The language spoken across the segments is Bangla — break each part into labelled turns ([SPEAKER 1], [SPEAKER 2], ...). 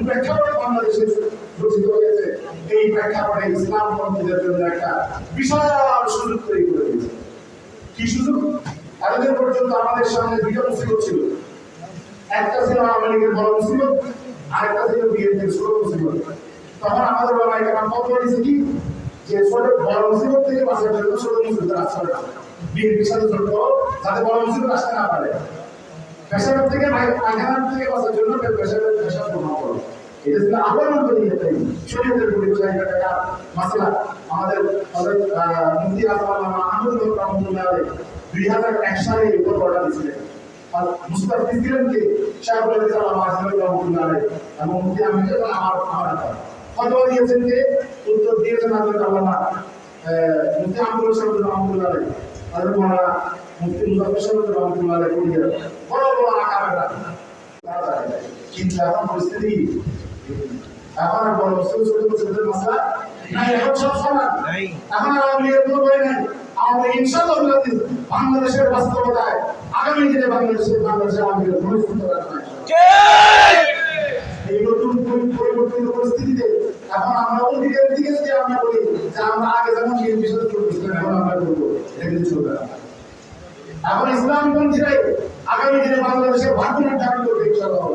[SPEAKER 1] প্রেক্ষাপটে বাংলাদেশে রচিত হয়েছে, এই প্রেক্ষাপটে ইসলাম পন্থীদের জন্য একটা বিশাল সুযোগ তৈরি করে দিয়েছে। কি সুযোগ? এতদিন পর্যন্ত আমাদের সামনে দুইটা মুসিবত ছিল, একটা ছিল আওয়ামী লীগের বড় মুসিবত, আরেকটা ছিল বিএনপির ছোট মুসিবত। তখন আমাদের ওলামায়ে কেরাম ফতোয়া দিয়েছে কি, যে ছোট বড় মুসিবত থেকে বাঁচার জন্য ছোট মুসিবতের আশ্রয় নাও, বিএনপির সাথে জড়িত যাতে বড় মুসিবত আসতে না পারে। পেশাব থেকে পায়খানার থেকে বাঁচার জন্য পেশাব গ্রহণ করো। এটা ছিল আহ্বান করে নিতে শরীয়তের পরিচয় একটা মাসলা। আমাদের মুফতি আজমাল্লামা আহমদুল্লাহ রহমাতুল্লাহ আলাইহি 2001 সালে এই ফতোয়াটা দিয়েছিলেন। আর মুস্তাফিজ ছিলেন কি শাইখুল ইসলাম আজমাল্লাহ রহমাতুল্লাহ আলাইহি এবং মুফতি আমির আমার ফতোয়া দিয়েছেন যে উত্তর দিয়েছেন হযরত আল্লামা মুফতি আমিরুল ইসলাম রহমাতুল্লাহ আলাইহি আর মাওলানা মুফতি মুজাফফর সাহেব রহমাতুল্লাহ আলাইহি বড় বড় আকারেরা। কিন্তু এখন পরিস্থিতি, এখন আর বড় ছোট ছোট মাসলা নাই, এখন সব সমান। এখন আর আওয়ামী লীগের কোনো ভয় নাই। আওয়ামী লীগ ইনশাআল্লাহ বাংলাদেশের বাস্তবতায় আগামী দিনে বাংলাদেশের আওয়ামী লীগের কোনো সুন্দর নাই। এই নতুন পরিবর্তিত পরিস্থিতিতে এখন আমরা ওই দিকে যদি আমরা বলি যে আমরা আগে যেমন বিএনপি সাথে চলতেছিলাম এখন আমরা করবো, এটা কিন্তু চলবে না। এখন ইসলামপন্থীরাই আগামী দিনে বাংলাদেশের ভাগ্যের দাবি করবে ইনশাআল্লাহ।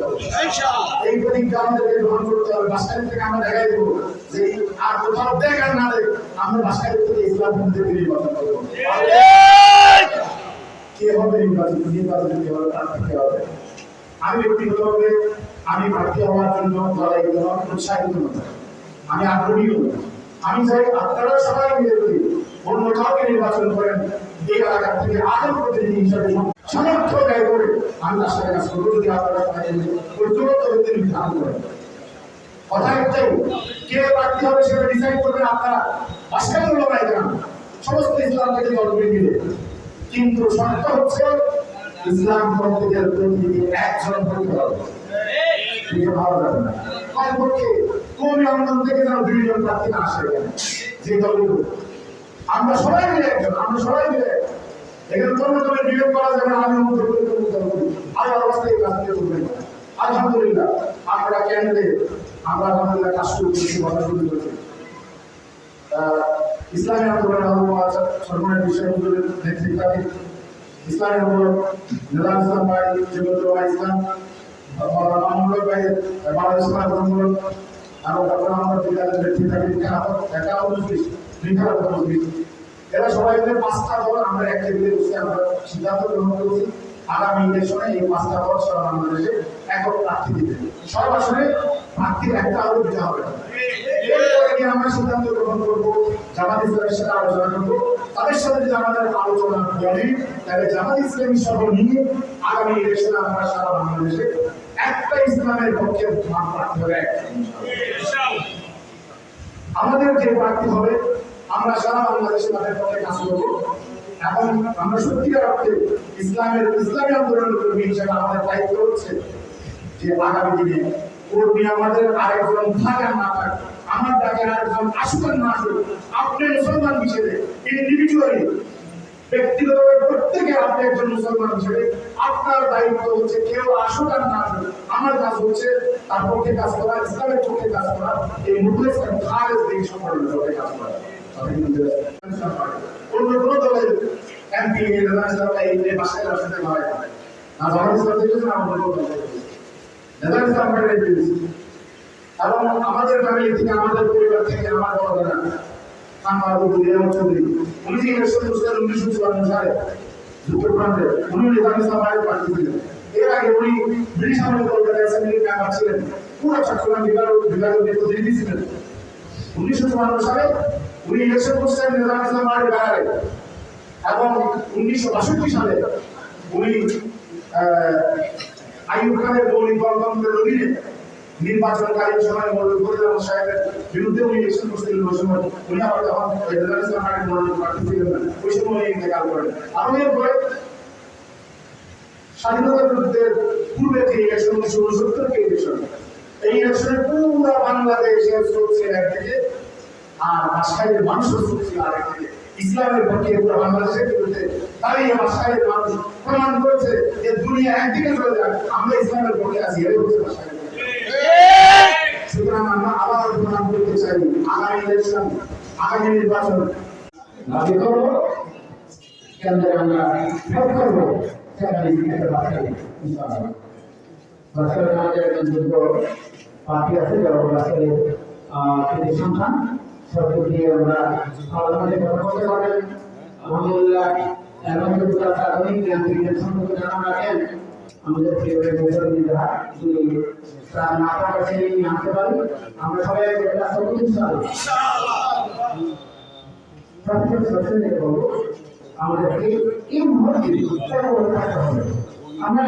[SPEAKER 1] এই প্রতিজ্ঞা আমাদেরকে গ্রহণ করতে হবে। বাসখালী থেকে আমরা দেখাই দেবো যে আর কোথাও দেখ আর না দেখ, আমরা বাসখালী থেকে ইসলামপন্থীদেরকে নির্বাচন করবো। কে হবে নির্বাচিত কে হবে তার থেকে হবে। আমি ব্যক্তিগতভাবে আমি প্রার্থী হওয়ার জন্য লড়াই করার উৎসাহিত নই, আমি আগ্রহী নই। আমি চাই আপনারা সবাই মিলে যদি অন্য কাউকে নির্বাচন করেন, এই এলাকা থেকে আরো প্রতিনিধি হিসাবে সামর্থ্য ব্যয় করে আমি তার সাথে কাজ করবো। যদি আপনারা সবাই নির্ধারণ করেন, কথা একটাই, কে প্রার্থী হবে সেটা ডিসাইড করবেন আপনারা। বাসখালী লড়াই করেন সমস্ত ইসলাম থেকে দলগুলি মিলে, কিন্তু শর্ত হচ্ছে ইসলাম পন্থীদের প্রতিনিধি একজন হতে হবে। ভালো যাবে না কমপক্ষে কমি আন্দোলন থেকে যেন 2 জন প্রার্থী না আসে। যে দলগুলো আমরা সবাই মিলে একজন, আমরা সবাই মিলে এখানে কোনো বিয়োগ করা যাবে না। আমি আল্লাহ অবস্থায় কাজ করবেন। আলহামদুলিল্লাহ আমরা কেন্দ্রে আমরা আলহামদুলিল্লাহ কাজ করছি, কথা শুরু করছি। ইসলামী আন্দোলনের সর্বনের বিষয়গুলোর নেতৃত্বে ইসলামী আন্দোলন নিজাম ইসলাম ভাই, জমিয়তুল ইসলাম মামুনুল ভাই, বাংলাদেশ ইসলাম আন্দোলন এবং ডক্টর মোহাম্মদ বিদ্যালয়ের নেতৃত্বে এরা সবাই মিলে 5টা দল আমরা এক টেবিলে বসে আমরা সিদ্ধান্ত গ্রহণ করেছি আগামী ইলেকশনে এই 5টা দল সারা বাংলাদেশে একক প্রার্থী দিবে। সব আসনে প্রার্থীর একটা আরো দিতে হবে। এরপরে আমরা সিদ্ধান্ত গ্রহণ করবো, জামাত ইসলামের সাথে আলোচনা করবো। তাদের সাথে যদি আমাদের আলোচনা বলে তাহলে জামাত ইসলামী সহ নিয়ে আগামী ইলেকশনে আমরা সারা বাংলাদেশে একটা ইসলামের পক্ষে প্রার্থী হবে। আমাদের যে প্রার্থী হবে আমরা সারা বাংলাদেশে তাদের পক্ষে কাজ করবো এবং আমরা সত্যিকার অর্থে ইসলামী আন্দোলনের কর্মী হিসেবে আমাদের দায়িত্ব হচ্ছে যে আগামী দিনে কর্মী আমাদের আরেকজন থাকা না থাকে, আমার ডাকে আরেকজন আসুক না আসুক, আপনি মুসলমান হিসেবে ইন্ডিভিজুয়ালি ব্যক্তিগতভাবে প্রত্যেকে আপনি একজন মুসলমান হিসেবে আপনার দায়িত্ব হচ্ছে কেউ আসুক আর না আসুক, আমার কাজ হচ্ছে তার পক্ষে কাজ করা, ইসলামের পক্ষে কাজ করা, এই মুখলেস খালেদ দিন সম্পর্কে কাজ করা। অন্য কোনো দলের এমপি এই বাসায় আসতে হয় না, জামাত ইসলাম থেকে না অন্য কোনো দল নেজাম ইসলাম পার্টির এবং আমাদের ফ্যামিলি থেকে আমাদের পরিবার থেকে আমার বড় দাদা উনি যে ইলেকশন করছিলেন 1954 সালে যুক্তফ্রন্টে, উনি নেজাম ইসলাম পার্টির প্রার্থী ছিলেন। এর আগে উনি ব্রিটিশ আমলে কলকাতা অ্যাসেম্বলির মেম্বার ছিলেন, পুরো চট্টগ্রাম বিভাগের প্রতিনিধি ছিলেন। 1954 সালে উনি ইলেকশন করছিলেন নেজাম ইসলাম পার্টির ব্যানারে এবং 1962 সালে উনি আইয়ুব খানের মৌলিক গণতন্ত্রের অধীনে নির্বাচনকালীন সময় মৌলভী ফজল আহমদ সাহেবের বিরুদ্ধে উনি ইলেকশন করছিলেন। ওই সময় উনি আবার তখন নেজাম ইসলাম পার্টির মনোনয়ন প্রার্থী ছিলেন না, ওই সময় উনি ইন্তেকাল করেন। আরো এরপরে স্বাধীনতা যুদ্ধের পূর্বে যে ইলেকশন 1969 কে ইলেকশন, এই ইলেকশনে পুরো বাংলাদেশের চলছে একদিকে আর বাসখালীর মানুষের চলছে আরেকদিকে। ইসলামের পক্ষে পুরো বাংলাদেশের বিরুদ্ধে দাঁড়িয়ে বাসখালীর মানুষ প্রমাণ করেছে যে দুনিয়া একদিকে চলে যাক, আমরা ইসলামের পক্ষে আছি। এটাই হচ্ছে বাসখালীর। আগামী ইলেকশন, আগামী নির্বাচন দাবি করবো, কেন্দ্রে আমরা ভোট করবো, সেখানে একটা বাছাই বাছাই আমাদের একজন যোগ্য পার্টি আছে যারা বাছাই সন্তান সবকে দিয়ে আমরা আমাদের কথা বলতে পারেন। আলহামদুলিল্লাহ এবং আধুনিক জ্ঞান বিজ্ঞান সম্পর্কে জানা রাখেন আমাদের তার মাথা কাছে নিয়ে আনতে পারি আমরা সবাই আমাদেরকে এই মুহূর্তে আমরা